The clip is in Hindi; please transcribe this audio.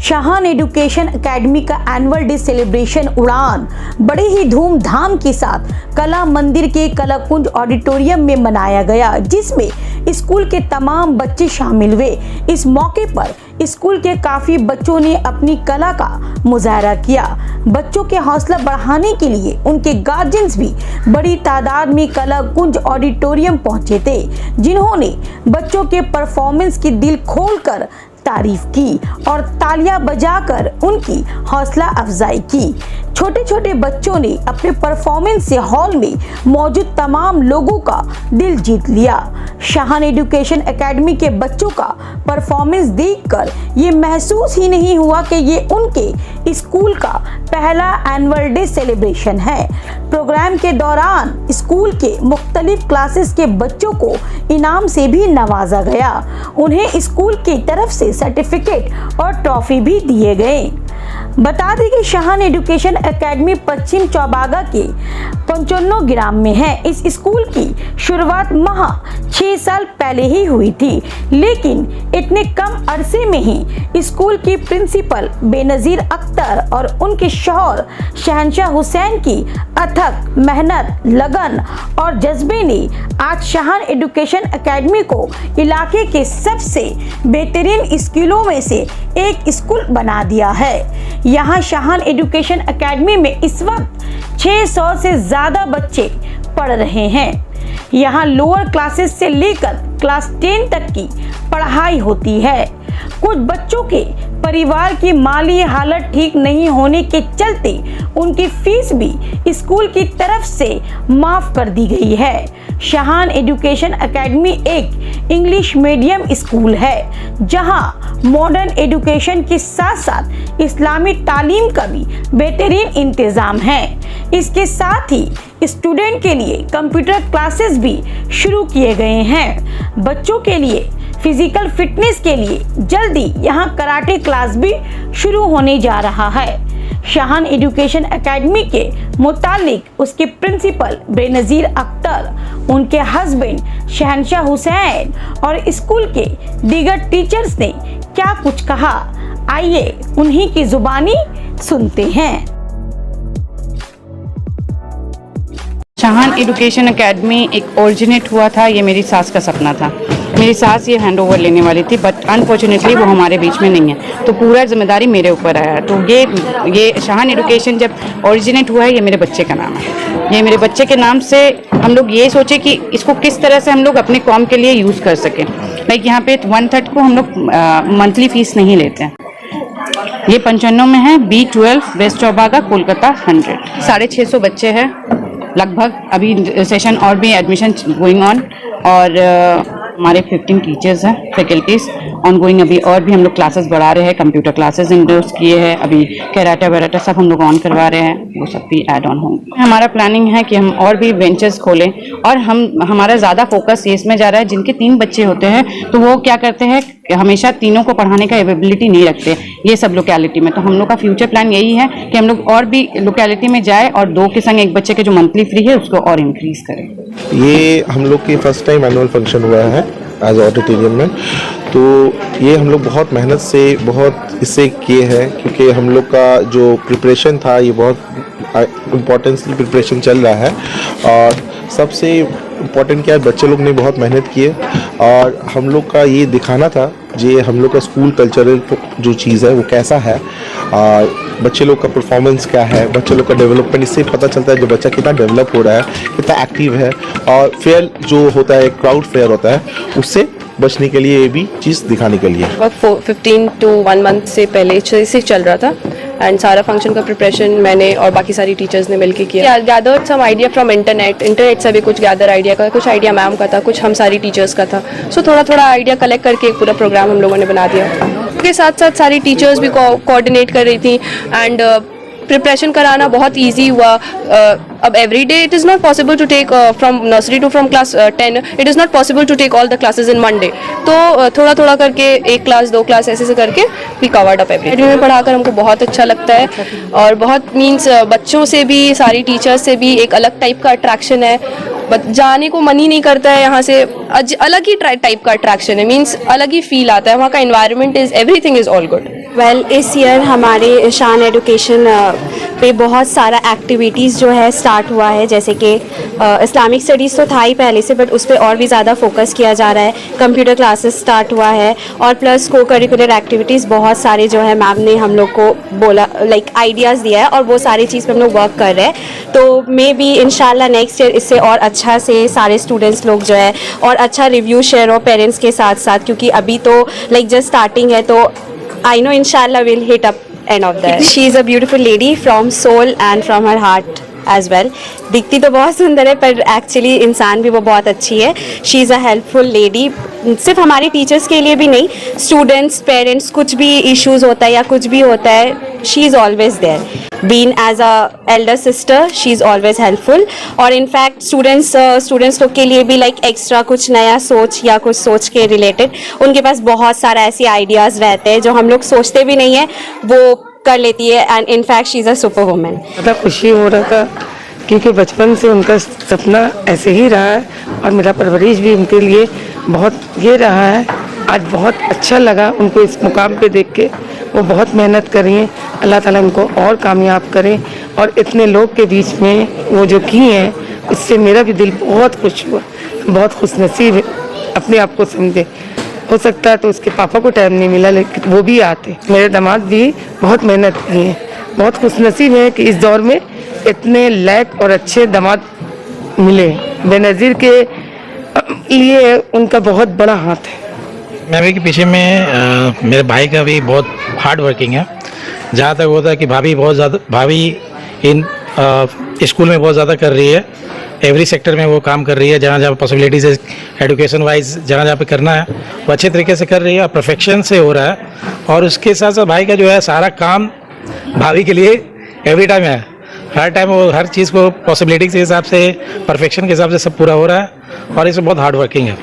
शाहान एजुकेशन एकेडमी का एनुअल डे सेलिब्रेशन उड़ान बड़े ही धूमधाम के साथ कला मंदिर के कलाकुंज ऑडिटोरियम में मनाया गया, जिसमें स्कूल के तमाम बच्चे शामिल हुए। इस मौके पर स्कूल के काफी बच्चों ने अपनी कला का मुजाहरा किया। बच्चों के हौसला बढ़ाने के लिए उनके गार्जियंस भी बड़ी तादाद में कलाकुंज ऑडिटोरियम पहुंचे थे, जिन्होंने बच्चों के परफॉर्मेंस की दिल खोलकर तारीफ की और तालियां बजाकर उनकी हौसला अफजाई की। छोटे छोटे बच्चों ने अपने परफॉर्मेंस से हॉल में मौजूद तमाम लोगों का दिल जीत लिया। शाहान एजुकेशन एकेडमी के बच्चों का परफॉर्मेंस देखकर ये महसूस ही नहीं हुआ कि ये उनके स्कूल का पहला एनुअल डे सेलिब्रेशन है। प्रोग्राम के दौरान स्कूल के मुख्तलिफ क्लासेस के बच्चों को इनाम से भी नवाजा गया। उन्हें स्कूल की तरफ से सर्टिफिकेट और ट्रॉफी भी दिए गए। बता दें कि शाहान एजुकेशन एकेडमी पश्चिम चौबागा के 55 ग्राम में है। इस स्कूल की शुरुआत महज 6 साल पहले ही हुई थी, लेकिन इतने कम अरसे में ही स्कूल की प्रिंसिपल बेनजीर अख्तर और उनके शौहर शहनशाह हुसैन की अथक मेहनत, लगन और जज्बे ने आज शाहान एजुकेशन एकेडमी को इलाके के सबसे बेहतरीन स्कूलों में से एक स्कूल बना दिया है। यहाँ शाहान एजुकेशन एकेडमी में इस वक्त 600 से ज्यादा बच्चे पढ़ रहे हैं। यहाँ लोअर क्लासेस से लेकर क्लास 10 तक की पढ़ाई होती है। कुछ बच्चों के परिवार की माली हालत ठीक नहीं होने के चलते उनकी फीस भी स्कूल की तरफ से माफ कर दी गई है। शाहान एजुकेशन एकेडमी एक इंग्लिश मीडियम स्कूल है, जहां मॉडर्न एजुकेशन के साथ साथ इस्लामी तालीम का भी बेहतरीन इंतजाम है। इसके साथ ही स्टूडेंट के लिए कंप्यूटर क्लासेस भी शुरू किए गए हैं। बच्चों के लिए फिजिकल फिटनेस के लिए जल्दी यहाँ कराटे क्लास भी शुरू होने जा रहा है। शाहान एजुकेशन एकेडमी के मुतालिक उसके प्रिंसिपल बेनजीर अख्तर, उनके हस्बैंड शहनशाह हुसैन और स्कूल के दीगर टीचर्स ने क्या कुछ कहा, आइए उन्हीं की जुबानी सुनते हैं। शाहान एजुकेशन एकेडमी एक ओरिजिनेट हुआ था, ये मेरी सास का सपना था। मेरी सास ये हैंडओवर लेने वाली थी, बट अनफॉर्चुनेटली वो हमारे बीच में नहीं है, तो पूरा जिम्मेदारी मेरे ऊपर आया। तो ये शाहान एजुकेशन जब ओरिजिनेट हुआ है, ये मेरे बच्चे का नाम है। ये मेरे बच्चे के नाम से हम लोग ये सोचे कि इसको किस तरह से हम लोग अपने कॉम के लिए यूज़ कर सकें। लाइक यहाँ पे 1/3 को हम लोग मंथली फीस नहीं लेते हैं। ये 55 में है, B12 वेस्ट चौबागा, कोलकाता 100। 650 बच्चे हैं लगभग। अभी सेशन और भी एडमिशन गोइंग ऑन, और हमारे 15 टीचर्स हैं, फैकल्टीज ऑनगोइंग। अभी और भी हम लोग क्लासेस बढ़ा रहे हैं, कंप्यूटर क्लासेस इंडोर्स किए हैं, अभी कराटा वराटा सब हम लोग ऑन करवा रहे हैं, वो सब भी ऐड ऑन होंगे। हमारा प्लानिंग है कि हम और भी वेंचर्स खोलें, और हमारा ज़्यादा फोकस ये इसमें जा रहा है, जिनके 3 बच्चे होते हैं तो वो क्या करते हैं, हमेशा तीनों को पढ़ाने का एबिलिटी नहीं रखते ये सब लोकेलिटी में। तो हम लोग का फ्यूचर प्लान यही है कि हम लोग और भी लोकेलिटी में जाए और 2 के संग एक बच्चे के जो मंथली फ्री है उसको और इंक्रीज करें। ये हम लोग की फर्स्ट टाइम एनुअल फंक्शन हुआ है एज ऑडिटोरियम में, तो ये हम लोग बहुत मेहनत से बहुत इससे किए हैं, क्योंकि हम लोग का जो प्रिपरेशन था ये बहुत इम्पोर्टेंटली प्रिपरेशन चल रहा है। और सबसे इम्पोर्टेंट क्या है, बच्चे लोग ने बहुत मेहनत की है, और हम लोग का ये दिखाना था जे हम लोग का स्कूल कल्चरल जो चीज़ है वो कैसा है, और बच्चे लोग का परफॉर्मेंस क्या है, बच्चे लोग का डेवलपमेंट, इससे पता चलता है जो बच्चा कितना डेवलप हो रहा है, कितना एक्टिव है। और फेयर जो होता है, क्राउड फेयर होता है, उससे बचने के लिए ये भी चीज़ दिखाने के लिए 15 to 1 मंथ से पहले से चल रहा था, एंड सारा फंक्शन का प्रिपरेशन मैंने और बाकी सारी टीचर्स ने मिलकर किया। Gather some idea from internet से भी कुछ गैदर आइडिया का, कुछ आइडिया मैम का था, कुछ हम सारी टीचर्स का था। सो थोड़ा थोड़ा आइडिया कलेक्ट करके एक पूरा प्रोग्राम हम लोगों ने बना दिया। उसके साथ साथ सारी टीचर्स भी कोऑर्डिनेट कर रही थी, एंड प्रिपरेशन कराना बहुत ईजी हुआ। अब every day it is not possible to take from nursery to from class 10 it is not possible to take all the classes in 1 day. तो थोड़ा थोड़ा करके 1 क्लास 2 क्लास ऐसे करके वी कवर्ड अप एवरी में पढ़ाकर हमको बहुत अच्छा लगता है, और बहुत मीन्स बच्चों से भी सारी टीचर्स से भी एक अलग टाइप का अट्रैक्शन है। जाने को मन ही नहीं करता है यहाँ से, अलग ही टाइप का अट्रैक्शन है, मीन्स अलग ही फील आता है। वहाँ का environment is everything is all good. Well इस ईयर हमारे शान एजुकेशन पे बहुत सारा एक्टिविटीज़ जो है स्टार्ट हुआ है, जैसे कि इस्लामिक स्टडीज़ तो था ही पहले से, बट उस पर और भी ज़्यादा फोकस किया जा रहा है। कंप्यूटर क्लासेस स्टार्ट हुआ है और प्लस को करिकुलर एक्टिविटीज़ बहुत सारे जो है मैम ने हम लोग को बोला, लाइक आइडियाज़ दिया है और वो सारी चीज़ पे हम लोग वर्क कर रहे हैं। तो मे बी इंशाल्लाह नेक्स्ट ईयर इससे और अच्छा से सारे स्टूडेंट्स लोग जो है और अच्छा रिव्यू शेयर हो पेरेंट्स के साथ साथ, क्योंकि अभी तो लाइक जस्ट स्टार्टिंग है, तो I know inshallah we'll hit up end of that. She is a beautiful lady from soul and from her heart as well. दिखती तो बहुत सुंदर है पर एक्चुअली इंसान भी वो बहुत अच्छी है। She is a helpful lady, सिर्फ हमारे टीचर्स के लिए भी नहीं, स्टूडेंट्स, पेरेंट्स, कुछ भी इश्यूज़ होता है या कुछ भी होता है, she is always there. Been as a elder sister she is always helpful. और इनफैक्ट स्टूडेंट्स लोग के लिए भी लाइक एक्स्ट्रा कुछ नया सोच या कुछ सोच के रिलेटेड उनके पास बहुत सारा ऐसे आइडियाज़ रहते हैं जो हम लोग सोचते भी नहीं है, वो कर लेती है। And in fact she is a super woman. ज़्यादा खुशी हो रहा था क्योंकि बचपन से उनका सपना ऐसे ही रहा है और मेरा परवरिश भी उनके लिए बहुत ये रहा है। आज बहुत अच्छा लगा उनको इस मुकाम पे देख के। वो बहुत मेहनत कर रही हैं, अल्लाह ताला उनको और कामयाब करें। और इतने लोग के बीच में वो जो की हैं, इससे मेरा भी दिल बहुत खुश हुआ, बहुत खुशनसीब अपने आप को समझे। हो सकता है तो उसके पापा को टाइम नहीं मिला, लेकिन वो भी आते। मेरे दामाद भी बहुत मेहनत की हैं, बहुत खुशनसीब है कि इस दौर में इतने लायक और अच्छे दामाद मिले। बेनज़ीर के लिए उनका बहुत बड़ा हाथ है। मैं के पीछे में मेरे भाई का भी बहुत हार्ड वर्किंग है। जहाँ तक होता है कि भाभी इन स्कूल में बहुत ज़्यादा कर रही है, एवरी सेक्टर में वो काम कर रही है। जहाँ जहाँ पॉसिबिलिटीज़ है एजुकेशन वाइज, जहाँ जहाँ पे करना है वो अच्छे तरीके से कर रही है और परफेक्शन से हो रहा है। और उसके साथ साथ भाई का जो है सारा काम भाभी के लिए एवरी टाइम है, हर टाइम वो हर चीज़ को पॉसिबिलिटी के हिसाब से, परफेक्शन के हिसाब से सब पूरा हो रहा है और इसमें बहुत हार्ड वर्किंग है।